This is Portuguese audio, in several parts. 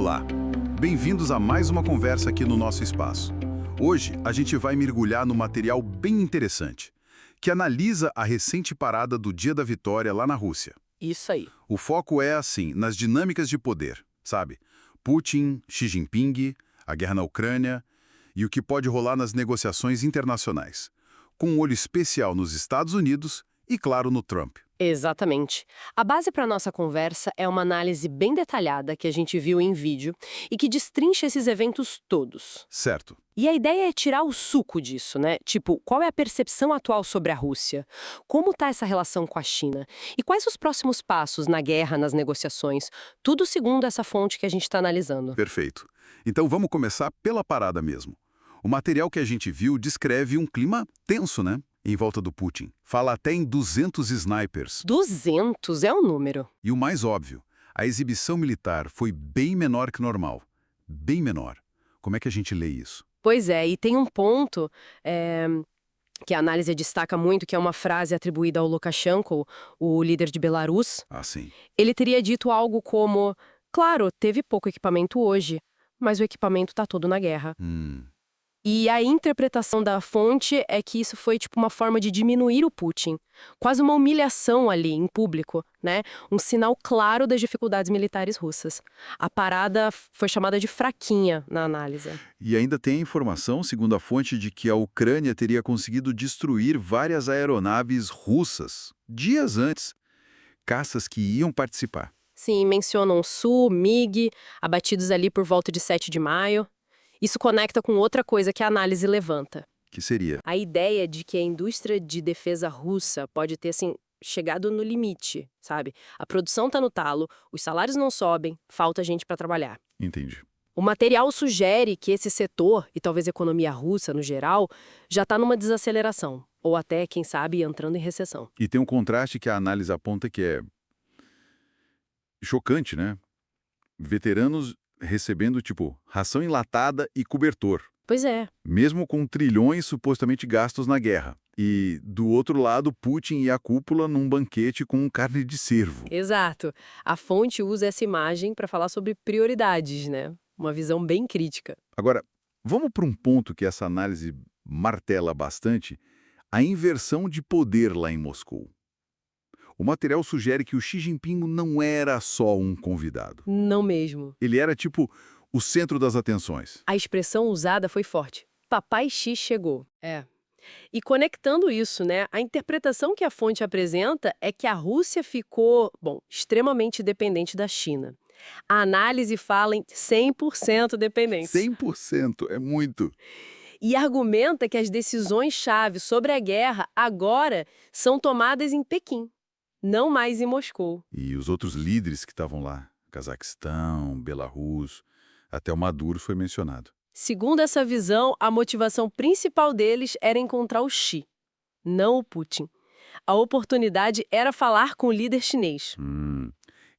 Olá, bem-vindos a mais uma conversa aqui no nosso espaço. Hoje a gente vai mergulhar num material bem interessante, que analisa a recente parada do Dia da Vitória lá na Rússia. Isso aí. O foco é, assim, nas dinâmicas de poder, sabe? Putin, Xi Jinping, a guerra na Ucrânia e o que pode rolar nas negociações internacionais, com um olho especial nos Estados Unidos e, claro, no Trump. Exatamente. A base para nossa conversa é uma análise bem detalhada que a gente viu em vídeo e que destrincha esses eventos todos. Certo. E a ideia é tirar o suco disso, né? Tipo, qual é a percepção atual sobre a Rússia? Como está essa relação com a China? E quais os próximos passos na guerra, nas negociações? Tudo segundo essa fonte que a gente está analisando. Perfeito. Então vamos começar pela parada mesmo. O material que a gente viu descreve um clima tenso, né? Em volta do Putin. Fala até em 200 snipers. 200 é um número. E o mais óbvio, a exibição militar foi bem menor que normal. Bem menor. Como é que a gente lê isso? Pois é, e tem um ponto que a análise destaca muito, que é uma frase atribuída ao Lukashenko, o líder de Belarus. Ah, sim. Ele teria dito algo como: claro, teve pouco equipamento hoje, mas o equipamento está todo na guerra. E a interpretação da fonte é que isso foi tipo uma forma de diminuir o Putin. Quase uma humilhação ali, em público, né? Um sinal claro das dificuldades militares russas. A parada foi chamada de fraquinha na análise. E ainda tem a informação, segundo a fonte, de que a Ucrânia teria conseguido destruir várias aeronaves russas, dias antes, caças que iam participar. Sim, mencionam Su, MiG, abatidos ali por volta de 7 de maio. Isso conecta com outra coisa que a análise levanta. Que seria? A ideia de que a indústria de defesa russa pode ter, assim, chegado no limite, sabe? A produção tá no talo, os salários não sobem, falta gente para trabalhar. Entendi. O material sugere que esse setor, e talvez a economia russa no geral, já está numa desaceleração, ou até, quem sabe, entrando em recessão. E tem um contraste que a análise aponta que é chocante, né? Veteranos recebendo, tipo, ração enlatada e cobertor, Pois é. mesmo com trilhões supostamente gastos na guerra. E, do outro lado, Putin e a cúpula num banquete com carne de cervo. Exato. A fonte usa essa imagem para falar sobre prioridades, né? Uma visão bem crítica. Agora, vamos para um ponto que essa análise martela bastante, a inversão de poder lá em Moscou. O material sugere que o Xi Jinping não era só um convidado. Não mesmo. Ele era, tipo, o centro das atenções. A expressão usada foi forte. Papai X chegou. E conectando isso, né, a interpretação que a fonte apresenta é que a Rússia ficou, extremamente dependente da China. A análise fala em 100% dependência. 100% é muito. E argumenta que as decisões-chave sobre a guerra agora são tomadas em Pequim, não mais em Moscou. E os outros líderes que estavam lá, Cazaquistão, Belarus, até o Maduro foi mencionado. Segundo essa visão, a motivação principal deles era encontrar o Xi, não o Putin. A oportunidade era falar com o líder chinês.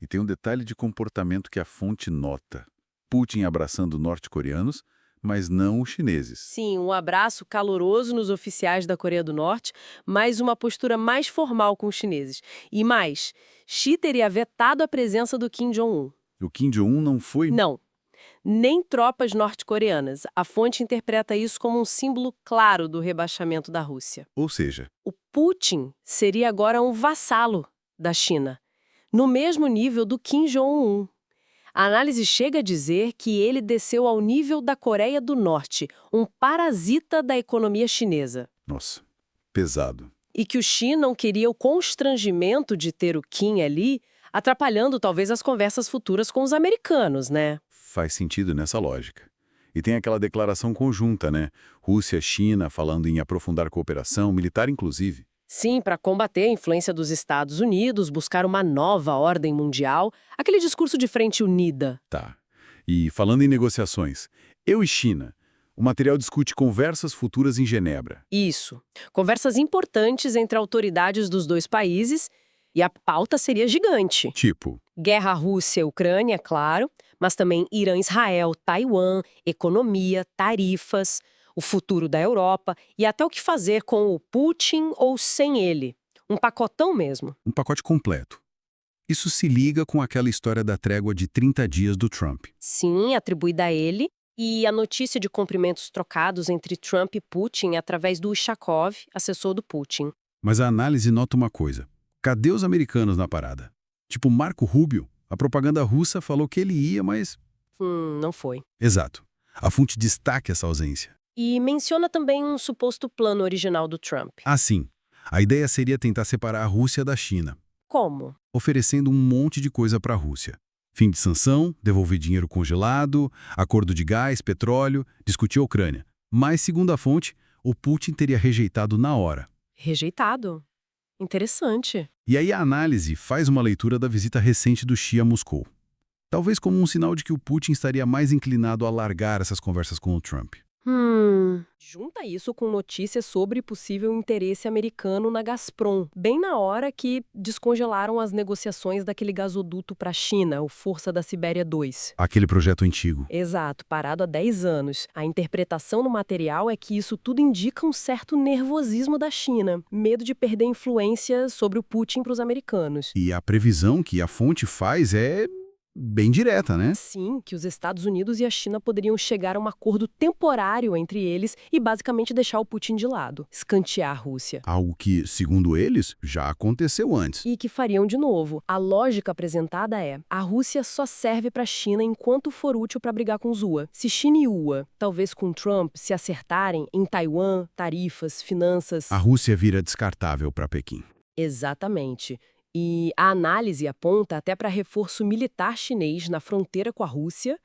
E tem um detalhe de comportamento que a fonte nota. Putin abraçando norte-coreanos, mas não os chineses. Sim, um abraço caloroso nos oficiais da Coreia do Norte, mas uma postura mais formal com os chineses. E mais, Xi teria vetado a presença do Kim Jong-un. O Kim Jong-un não foi... Não, nem tropas norte-coreanas. A fonte interpreta isso como um símbolo claro do rebaixamento da Rússia. Ou seja, O Putin seria agora um vassalo da China, no mesmo nível do Kim Jong-un. A análise chega a dizer que ele desceu ao nível da Coreia do Norte, um parasita da economia chinesa. nossa, pesado. E que o Xi não queria o constrangimento de ter o Kim ali, atrapalhando talvez as conversas futuras com os americanos, né? Faz sentido nessa lógica. E tem aquela declaração conjunta, né? Rússia, China, falando em aprofundar cooperação, militar inclusive. Sim, para combater a influência dos Estados Unidos, buscar uma nova ordem mundial, aquele discurso de frente unida. Tá. E falando em negociações, eu e China, o material discute conversas futuras em Genebra. Isso. Conversas importantes entre autoridades dos dois países e a pauta seria gigante. Tipo, Guerra Rússia-Ucrânia, claro, mas também Irã-Israel, Taiwan, economia, tarifas, o futuro da Europa e até o que fazer com o Putin ou sem ele. Um pacotão mesmo. um pacote completo. Isso se liga com aquela história da trégua de 30 dias do Trump. Sim, atribuída a ele. E a notícia de cumprimentos trocados entre Trump e Putin através do Ushakov, assessor do Putin. Mas a análise nota uma coisa. Cadê os americanos na parada? Tipo Marco Rubio, a propaganda russa falou que ele ia, mas... Não foi. Exato. A fonte destaca essa ausência. E menciona também um suposto plano original do Trump. Ah, sim. A ideia seria tentar separar a Rússia da China, Como? oferecendo um monte de coisa para a Rússia. Fim de sanção, devolver dinheiro congelado, acordo de gás, petróleo, discutir a Ucrânia. Mas, segundo a fonte, o Putin teria rejeitado na hora. Rejeitado. Interessante. E aí a análise faz uma leitura da visita recente do Xi a Moscou. Talvez como um sinal de que o Putin estaria mais inclinado a largar essas conversas com o Trump. Junta isso com notícias sobre possível interesse americano na Gazprom, bem na hora que descongelaram as negociações daquele gasoduto para a China, o Força da Sibéria 2. Aquele projeto antigo. Exato, parado há 10 anos. A interpretação no material é que isso tudo indica um certo nervosismo da China, medo de perder influência sobre o Putin para os americanos. E a previsão que a fonte faz é bem direta, né? Sim, que os Estados Unidos e a China poderiam chegar a um acordo temporário entre eles e basicamente deixar o Putin de lado, escantear a Rússia. Algo que, segundo eles, já aconteceu antes. E que fariam de novo. A lógica apresentada é: a Rússia só serve para a China enquanto for útil para brigar com os USA. Se China e USA, talvez com Trump, se acertarem em Taiwan, tarifas, finanças... A Rússia vira descartável para Pequim. Exatamente. E a análise aponta até para reforço militar chinês na fronteira com a Rússia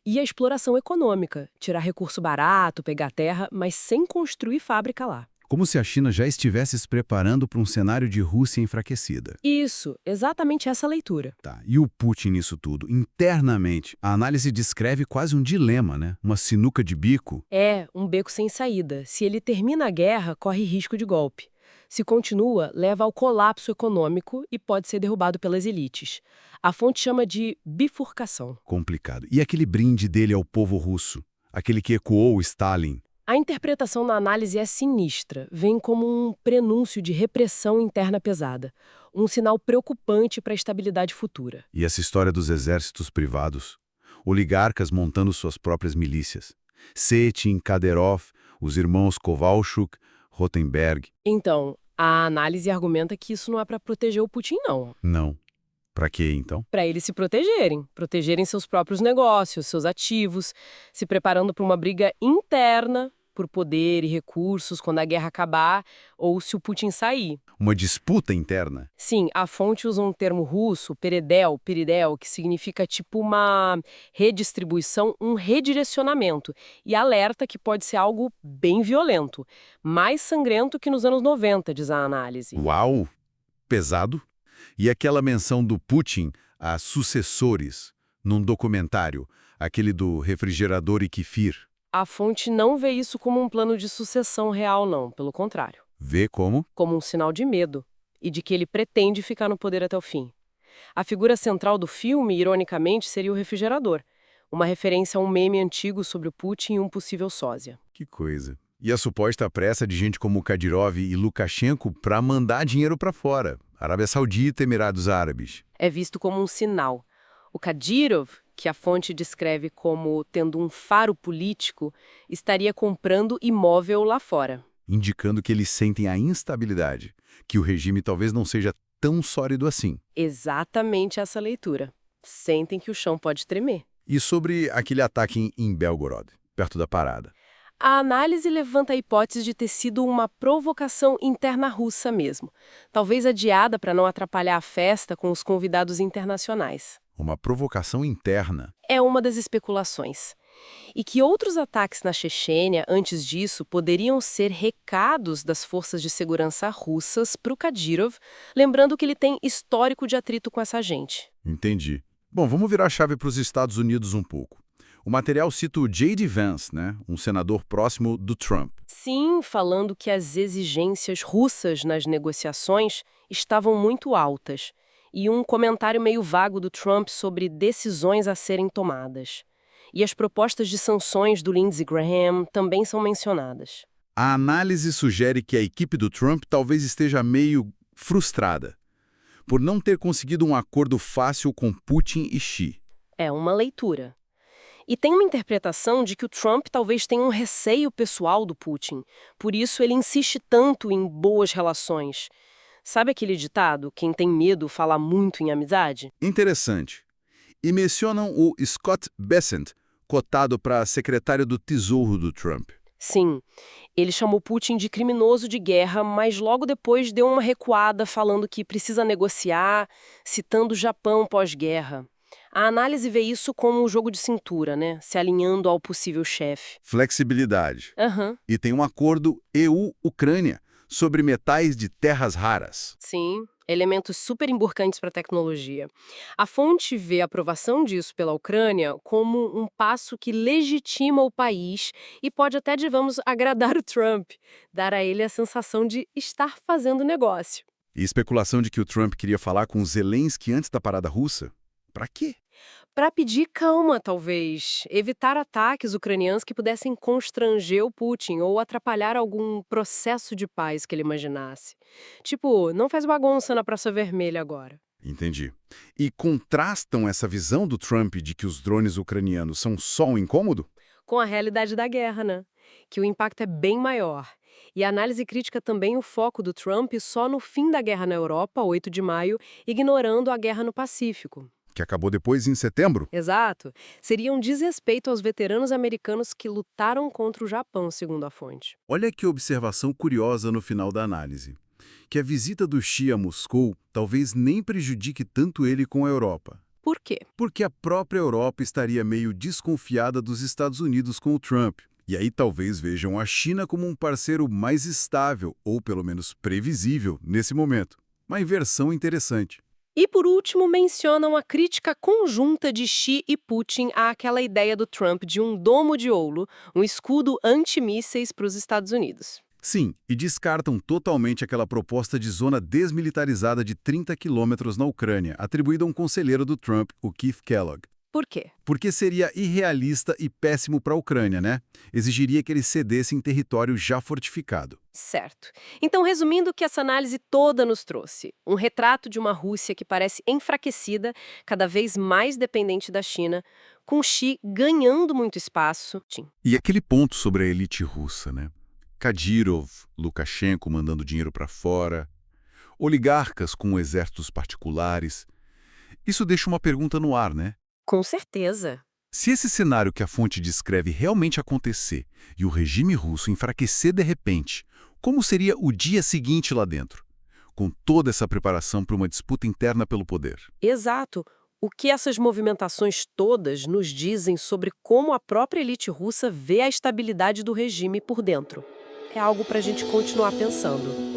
e a exploração econômica, tirar recurso barato, pegar terra, mas sem construir fábrica lá. Como se a China já estivesse se preparando para um cenário de Rússia enfraquecida. Isso, exatamente essa leitura. Tá, e o Putin nisso tudo? Internamente, a análise descreve quase um dilema, né? Uma sinuca de bico. É, um beco sem saída. Se ele termina a guerra, corre risco de golpe. Se continua, leva ao colapso econômico e pode ser derrubado pelas elites. A fonte chama de bifurcação. Complicado. E aquele brinde dele ao povo russo? Aquele que ecoou o Stalin? A interpretação na análise é sinistra. Vem como um prenúncio de repressão interna pesada. Um sinal preocupante para a estabilidade futura. E essa história dos exércitos privados? Oligarcas montando suas próprias milícias. Setin, Kadyrov, os irmãos Kovalchuk, Rotenberg. Então, a análise argumenta que isso não é para proteger o Putin, não. Não. Para quê, então? Para eles se protegerem seus próprios negócios, seus ativos, se preparando para uma briga interna por poder e recursos quando a guerra acabar ou se o Putin sair. Uma disputa interna? Sim, a fonte usa um termo russo, peredel, que significa tipo uma redistribuição, um redirecionamento, e alerta que pode ser algo bem violento, mais sangrento que nos anos 90, diz a análise. Uau! Pesado? E aquela menção do Putin a sucessores, num documentário, aquele do refrigerador e kefir? A fonte não vê isso como um plano de sucessão real, não, pelo contrário. Vê como? Como um sinal de medo e de que ele pretende ficar no poder até o fim. A figura central do filme, ironicamente, seria o refrigerador, uma referência a um meme antigo sobre o Putin e um possível sósia. Que coisa. E a suposta pressa de gente como Kadyrov e Lukashenko para mandar dinheiro para fora. Arábia Saudita, Emirados Árabes. É visto como um sinal. O Kadyrov, que a fonte descreve como tendo um faro político, estaria comprando imóvel lá fora. Indicando que eles sentem a instabilidade, que o regime talvez não seja tão sólido assim. Exatamente essa leitura. Sentem que o chão pode tremer. E sobre aquele ataque em Belgorod, perto da parada? A análise levanta a hipótese de ter sido uma provocação interna russa mesmo, talvez adiada para não atrapalhar a festa com os convidados internacionais. Uma provocação interna. É uma das especulações. E que outros ataques na Chechênia, antes disso, poderiam ser recados das forças de segurança russas para o Kadyrov, lembrando que ele tem histórico de atrito com essa gente. Entendi. Bom, vamos virar a chave para os Estados Unidos um pouco. O material cita o J.D. Vance, né? Um senador próximo do Trump. Sim, falando que as exigências russas nas negociações estavam muito altas. E um comentário meio vago do Trump sobre decisões a serem tomadas. E as propostas de sanções do Lindsey Graham também são mencionadas. A análise sugere que a equipe do Trump talvez esteja meio frustrada. por não ter conseguido um acordo fácil com Putin e Xi. É uma leitura. E tem uma interpretação de que o Trump talvez tenha um receio pessoal do Putin. Por isso ele insiste tanto em boas relações. Sabe aquele ditado, quem tem medo fala muito em amizade? Interessante. E mencionam o Scott Bessent, cotado para secretário do Tesouro do Trump. Sim, ele chamou Putin de criminoso de guerra, mas logo depois deu uma recuada falando que precisa negociar, citando o Japão pós-guerra. A análise vê isso como um jogo de cintura, né? Se alinhando ao possível chefe. Flexibilidade. Aham. E tem um acordo EU-Ucrânia sobre metais de terras raras. Sim, elementos super importantes para a tecnologia. A fonte vê a aprovação disso pela Ucrânia como um passo que legitima o país e pode até, digamos, agradar o Trump, dar a ele a sensação de estar fazendo negócio. E especulação de que o Trump queria falar com Zelensky antes da parada russa? Pra quê? Para pedir calma, talvez, evitar ataques ucranianos que pudessem constranger o Putin ou atrapalhar algum processo de paz que ele imaginasse. Tipo, não faz bagunça na Praça Vermelha agora. Entendi. E contrastam essa visão do Trump de que os drones ucranianos são só um incômodo? Com a realidade da guerra, né? Que o impacto é bem maior. E a análise crítica também o foco do Trump só no fim da guerra na Europa, 8 de maio, ignorando a guerra no Pacífico. Que acabou depois em setembro? Exato. Seria um desrespeito aos veteranos americanos que lutaram contra o Japão, segundo a fonte. Olha que observação curiosa no final da análise. Que a visita do Xi a Moscou talvez nem prejudique tanto ele com a Europa. Por quê? Porque a própria Europa estaria meio desconfiada dos Estados Unidos com o Trump. E aí talvez vejam a China como um parceiro mais estável, ou pelo menos previsível, nesse momento. Uma inversão interessante. E, por último, mencionam a crítica conjunta de Xi e Putin àquela ideia do Trump de um domo de ouro, um escudo antimísseis para os Estados Unidos. Sim, e descartam totalmente aquela proposta de zona desmilitarizada de 30 quilômetros na Ucrânia, atribuída a um conselheiro do Trump, o Keith Kellogg. Por quê? Porque seria irrealista e péssimo para a Ucrânia, né? Exigiria que eles cedessem território já fortificado. Certo. Então, resumindo o que essa análise toda nos trouxe, um retrato de uma Rússia que parece enfraquecida, cada vez mais dependente da China, com Xi ganhando muito espaço. E aquele ponto sobre a elite russa, né? Kadyrov, Lukashenko mandando dinheiro para fora, oligarcas com exércitos particulares. Isso deixa uma pergunta no ar, né? Com certeza. Se esse cenário que a fonte descreve realmente acontecer e o regime russo enfraquecer de repente, como seria o dia seguinte lá dentro? Com toda essa preparação para uma disputa interna pelo poder. Exato. O que essas movimentações todas nos dizem sobre como a própria elite russa vê a estabilidade do regime por dentro? É algo para a gente continuar pensando.